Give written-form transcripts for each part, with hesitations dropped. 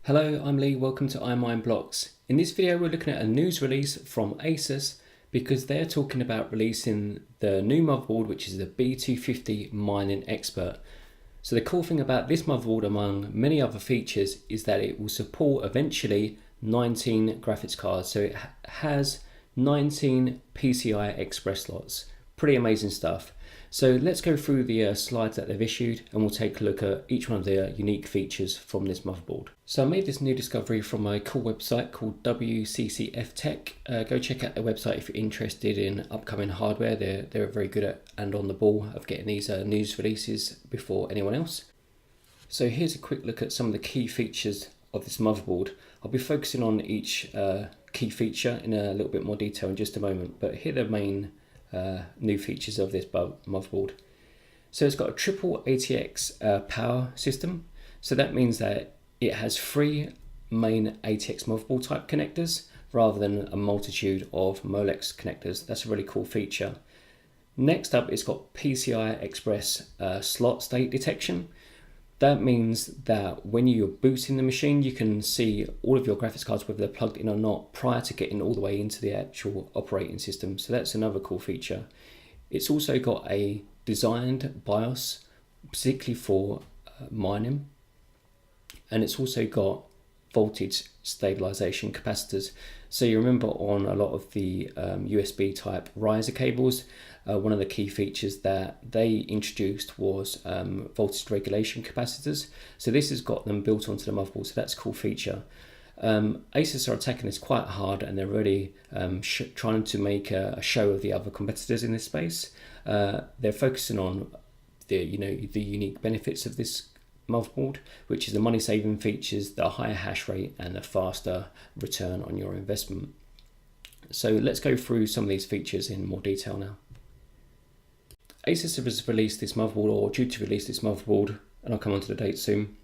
Hello, I'm Lee, welcome to iMineBlocks. In this video we're looking at a news release from Asus because they're talking about releasing the new motherboard, which is the B250 Mining Expert. So the cool thing about this motherboard, among many other features, is that it will support eventually 19 graphics cards. So it has 19 PCI Express slots. Pretty amazing stuff. So let's go through the slides that they've issued and we'll take a look at each one of the unique features from this motherboard. So I made this new discovery from a cool website called WCCF Tech. Go check out their website if you're interested in upcoming hardware. They're very good at and on the ball of getting these news releases before anyone else. So here's a quick look at some of the key features of this motherboard. I'll be focusing on each key feature in a little bit more detail in just a moment, but here are the main new features of this motherboard. So it's got a triple ATX power system. So that means that it has 3 main ATX motherboard type connectors rather than a multitude of Molex connectors. That's a really cool feature. Next up, it's got PCI Express slot state detection. That means that when you're booting the machine, you can see all of your graphics cards, whether they're plugged in or not, prior to getting all the way into the actual operating system. So that's another cool feature. It's also got a designed BIOS, particularly for mining. And it's also got voltage stabilization capacitors. So you remember on a lot of the USB type riser cables, one of the key features that they introduced was voltage regulation capacitors. So this has got them built onto the motherboard, so that's a cool feature. Asus are attacking this quite hard and they're really trying to make a show of the other competitors in this space. They're focusing on the unique benefits of this motherboard, which is the money saving features, the higher hash rate and the faster return on your investment. So let's go through some of these features in more detail now. Asus has released this motherboard, or due to release this motherboard, and I'll come on to the date soon,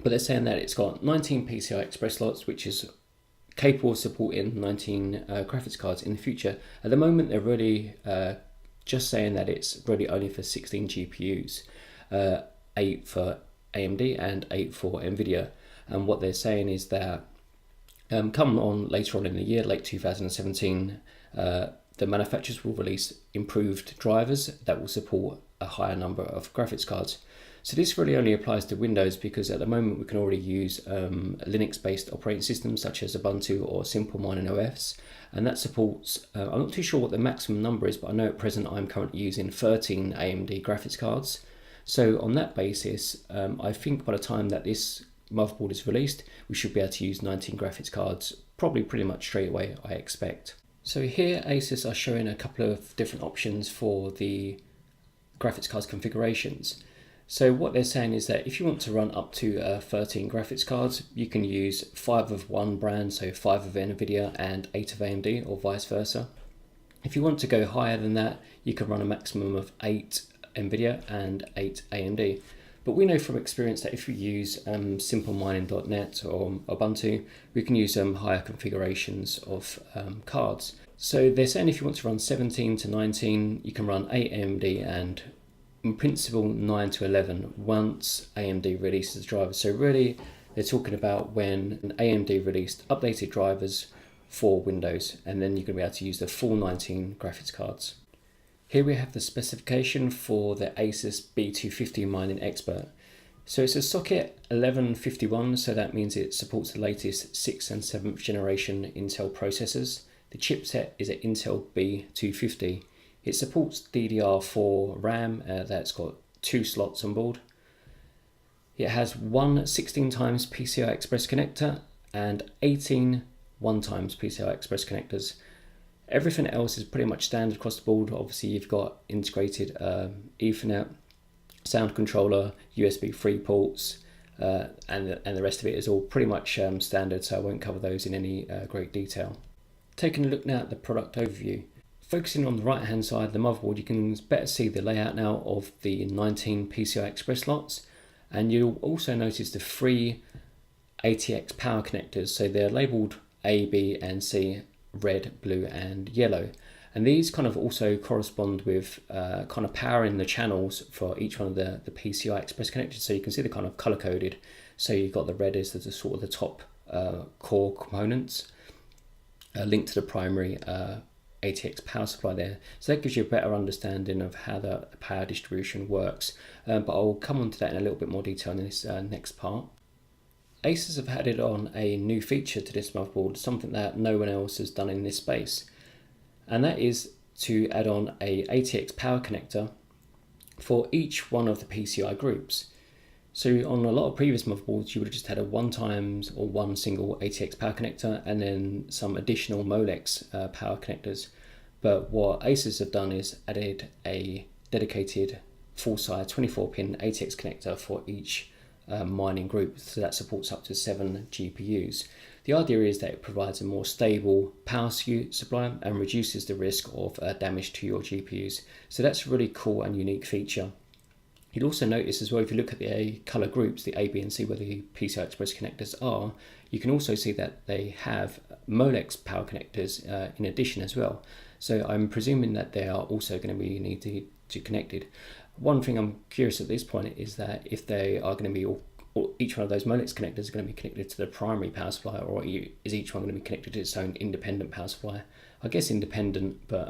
but they're saying that it's got 19 PCI Express slots, which is capable of supporting 19 graphics cards in the future. At the moment they're really just saying that it's really only for 16 GPUs, 8 for AMD and 8 for NVIDIA. And what they're saying is that come on later on in the year, late 2017, the manufacturers will release improved drivers that will support a higher number of graphics cards. So this really only applies to Windows because at the moment we can already use Linux-based operating systems such as Ubuntu or Simple Mining OS, and that supports, I'm not too sure what the maximum number is, but I know at present I'm currently using 13 AMD graphics cards. So on that basis, I think by the time that this motherboard is released, we should be able to use 19 graphics cards, probably pretty much straight away, I expect. So here Asus are showing a couple of different options for the graphics cards configurations. So what they're saying is that if you want to run up to 13 graphics cards, you can use 5 of one brand, so 5 of NVIDIA and 8 of AMD, or vice versa. If you want to go higher than that, you can run a maximum of 8 NVIDIA and 8 AMD. But we know from experience that if we use simplemining.net or Ubuntu, we can use higher configurations of cards. So they're saying if you want to run 17 to 19, you can run 8 AMD and in principle 9 to 11 once AMD releases drivers. So really they're talking about when AMD released updated drivers for Windows, and then you're going to be able to use the full 19 graphics cards. Here we have the specification for the Asus B250 Mining Expert. So it's a socket 1151, so that means it supports the latest 6th and 7th generation Intel processors. The chipset is an Intel B250. It supports DDR4 RAM, that's got 2 slots on board. It has one 16 times PCI Express connector and 18 1 times PCI Express connectors. Everything else is pretty much standard across the board. Obviously you've got integrated Ethernet, sound controller, USB 3 ports, and the rest of it is all pretty much standard, so I won't cover those in any great detail. Taking a look now at the product overview. Focusing on the right hand side of the motherboard, you can better see the layout now of the 19 PCI Express slots, and you'll also notice the 3 ATX power connectors. So they're labelled A, B and C, red, blue and yellow, and these kind of also correspond with kind of powering the channels for each one of the PCI Express connectors. So you can see they're kind of color coded. So you've got the red is the sort of the top core components linked to the primary ATX power supply there. So that gives you a better understanding of how the power distribution works. But I'll come on to that in a little bit more detail in this next part. Asus have added on a new feature to this motherboard, something that no one else has done in this space. And that is to add on a ATX power connector for each one of the PCI groups. So on a lot of previous motherboards, you would have just had a one single ATX power connector and then some additional Molex power connectors. But what Asus have done is added a dedicated full-size 24-pin ATX connector for each mining group. So that supports up to 7 GPUs. The idea is that it provides a more stable power supply and reduces the risk of damage to your GPUs. So that's a really cool and unique feature. You'd also notice as well, if you look at the color groups, the A, B and C, where the PCI Express connectors are, you can also see that they have Molex power connectors in addition as well. So I'm presuming that they are also going to be needed to connected. One thing I'm curious at this point is that if they are going to be or each one of those Molex connectors are going to be connected to the primary power supply, or is each one going to be connected to its own independent power supply? I guess independent, but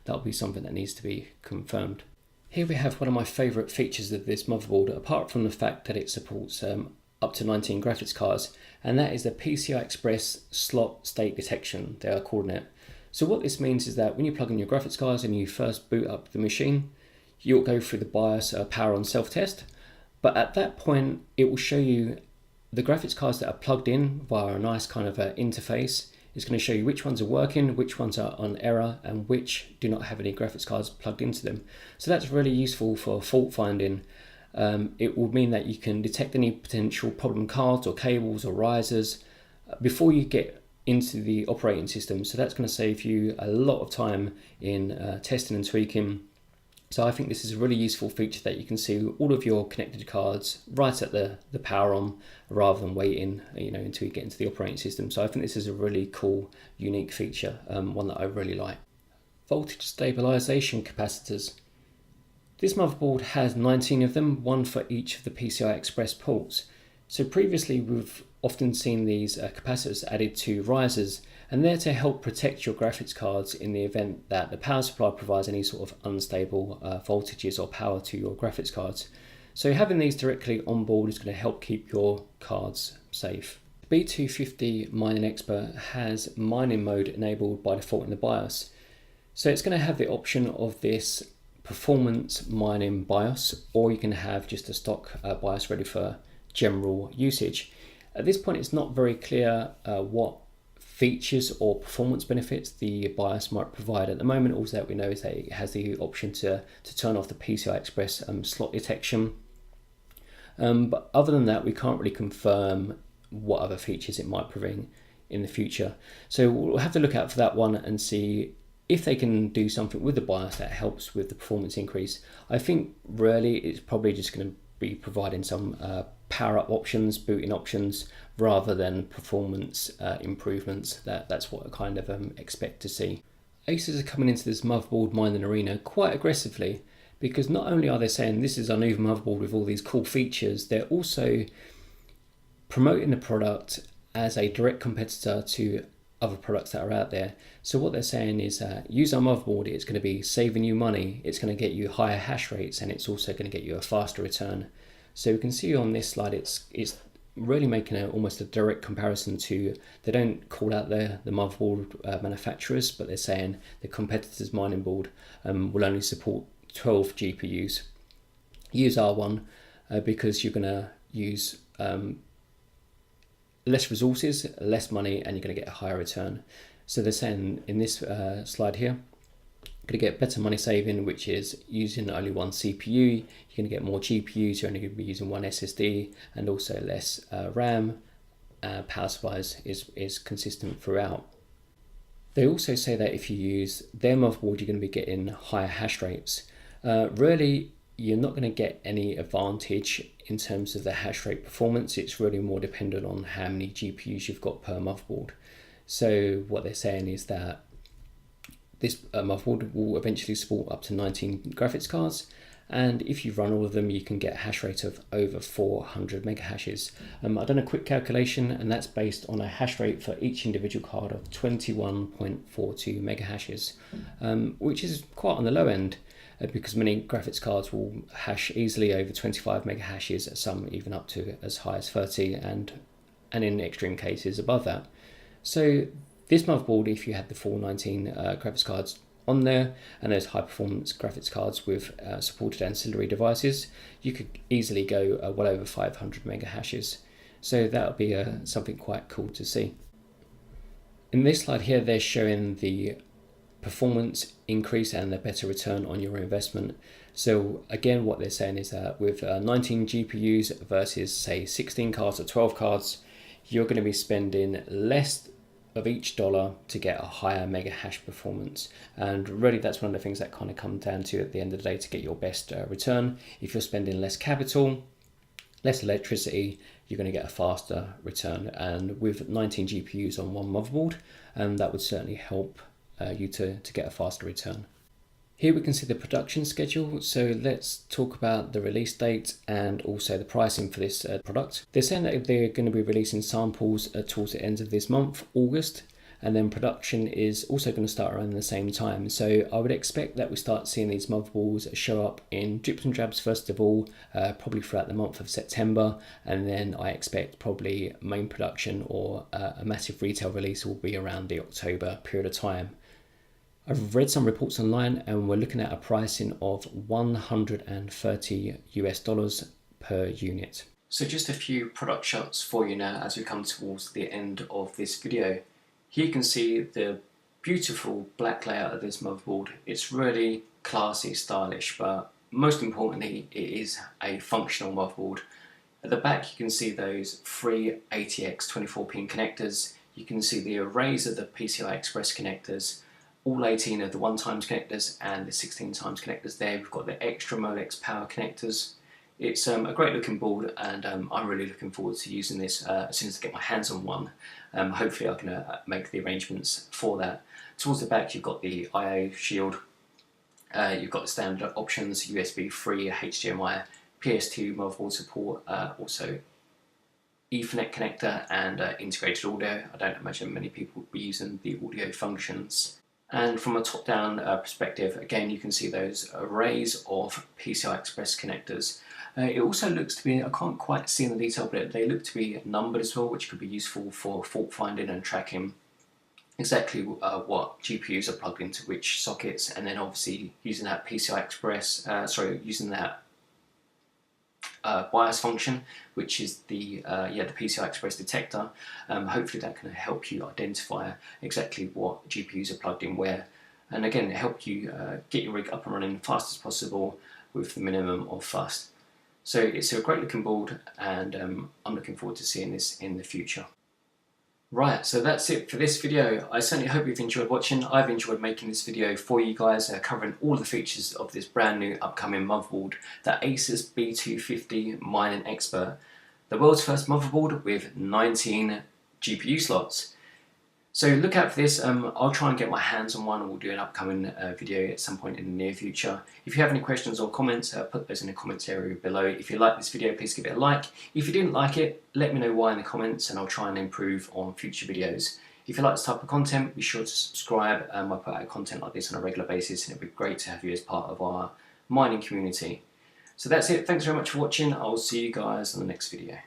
that'll be something that needs to be confirmed. Here we have one of my favourite features of this motherboard, apart from the fact that it supports up to 19 graphics cards, and that is the PCI Express slot state detection, they are calling it. So what this means is that when you plug in your graphics cards and you first boot up the machine, you'll go through the BIOS power on self-test, but at that point it will show you the graphics cards that are plugged in via a nice kind of interface. It's going to show you which ones are working, which ones are on error, and which do not have any graphics cards plugged into them. So that's really useful for fault finding. It will mean that you can detect any potential problem cards or cables or risers before you get into the operating system. So that's going to save you a lot of time in testing and tweaking. So I think this is a really useful feature that you can see all of your connected cards right at the power on, rather than waiting until you get into the operating system. So I think this is a really cool, unique feature, one that I really like. Voltage stabilization capacitors. This motherboard has 19 of them, one for each of the PCI Express ports. So previously we've often seen these capacitors added to risers, and they're to help protect your graphics cards in the event that the power supply provides any sort of unstable voltages or power to your graphics cards. So having these directly on board is going to help keep your cards safe. The B250 Mining Expert has mining mode enabled by default in the BIOS. So it's going to have the option of this performance mining BIOS, or you can have just a stock BIOS ready for general usage. At this point it's not very clear what features or performance benefits the BIOS might provide. At the moment, all that we know is that it has the option to turn off the PCI Express slot detection. But other than that, we can't really confirm what other features it might bring in the future. So we'll have to look out for that one and see if they can do something with the BIOS that helps with the performance increase. I think really it's probably just going to be providing some power up options, booting options, rather than performance improvements. That's what I kind of expect to see. Asus are coming into this motherboard mining arena quite aggressively, because not only are they saying this is our new motherboard with all these cool features, they're also promoting the product as a direct competitor to other products that are out there. So what they're saying is use our motherboard, it's going to be saving you money, it's going to get you higher hash rates, and it's also going to get you a faster return. So we can see on this slide it's really making almost a direct comparison to, they don't call out the motherboard manufacturers, but they're saying the competitor's mining board will only support 12 GPUs. Use our one because you're going to use less resources, less money, and you're going to get a higher return. So they're saying in this slide here, you're going to get better money saving, which is using only one CPU. You're going to get more GPUs, you're only going to be using one SSD, and also less RAM. Power supplies is consistent throughout. They also say that if you use their motherboard, you're going to be getting higher hash rates. Really, you're not going to get any advantage in terms of the hash rate performance. It's really more dependent on how many GPUs you've got per motherboard. So what they're saying is that this motherboard will eventually support up to 19 graphics cards, and if you run all of them you can get a hash rate of over 400 mega hashes. I've done a quick calculation, and that's based on a hash rate for each individual card of 21.42 mega hashes, which is quite on the low end, because many graphics cards will hash easily over 25 mega hashes, some even up to as high as 30, and in extreme cases above that. So this motherboard, if you had the full 19 graphics cards on there, and those high performance graphics cards with supported ancillary devices, you could easily go well over 500 mega hashes. So that would be something quite cool to see. In this slide here, they're showing the performance increase and the better return on your investment. So again, what they're saying is that with 19 GPUs versus say 16 cards or 12 cards, you're going to be spending less of each dollar to get a higher mega hash performance. And really that's one of the things that kind of come down to at the end of the day to get your best return. If you're spending less capital, less electricity, you're going to get a faster return. And with 19 GPUs on one motherboard, that would certainly help you to get a faster return. Here we can see the production schedule, so let's talk about the release date and also the pricing for this product. They're saying that they're going to be releasing samples towards the end of this month, August, and then production is also going to start around the same time. So I would expect that we start seeing these motherboards show up in drips and drabs first of all, probably throughout the month of September, and then I expect probably main production or a massive retail release will be around the October period of time. I've read some reports online and we're looking at a pricing of $130 per unit. So just a few product shots for you now as we come towards the end of this video. Here you can see the beautiful black layout of this motherboard. It's really classy, stylish, but most importantly it is a functional motherboard. At the back you can see those 3 ATX 24-pin connectors. You can see the arrays of the PCI Express connectors, all 18 of the 1x connectors and the 16x connectors there. We've got the extra Molex power connectors. It's a great looking board, and I'm really looking forward to using this as soon as I get my hands on one. Hopefully I can make the arrangements for that. Towards the back you've got the I/O shield, you've got the standard options, USB 3, HDMI, PS2 motherboard support, also Ethernet connector and integrated audio. I don't imagine many people will be using the audio functions. And from a top-down perspective, again, you can see those arrays of PCI Express connectors. It also looks to be, I can't quite see in the detail, but they look to be numbered as well, which could be useful for fault finding and tracking exactly what GPUs are plugged into which sockets, and then obviously using that PCI Express, using that BIOS function, which is the PCI Express detector. Hopefully that can help you identify exactly what GPUs are plugged in where, and again help you get your rig up and running as fast as possible with the minimum of fuss. So it's a great looking board, and I'm looking forward to seeing this in the future. Right, so that's it for this video. I certainly hope you've enjoyed watching. I've enjoyed making this video for you guys, covering all the features of this brand new upcoming motherboard, the Asus B250 Mining Expert, the world's first motherboard with 19 GPU slots. So look out for this. I'll try and get my hands on one, and we'll do an upcoming video at some point in the near future. If you have any questions or comments, put those in the comments area below. If you like this video, please give it a like. If you didn't like it, let me know why in the comments, and I'll try and improve on future videos. If you like this type of content, be sure to subscribe. I put out content like this on a regular basis, and it'd be great to have you as part of our mining community. So that's it. Thanks very much for watching. I'll see you guys on the next video.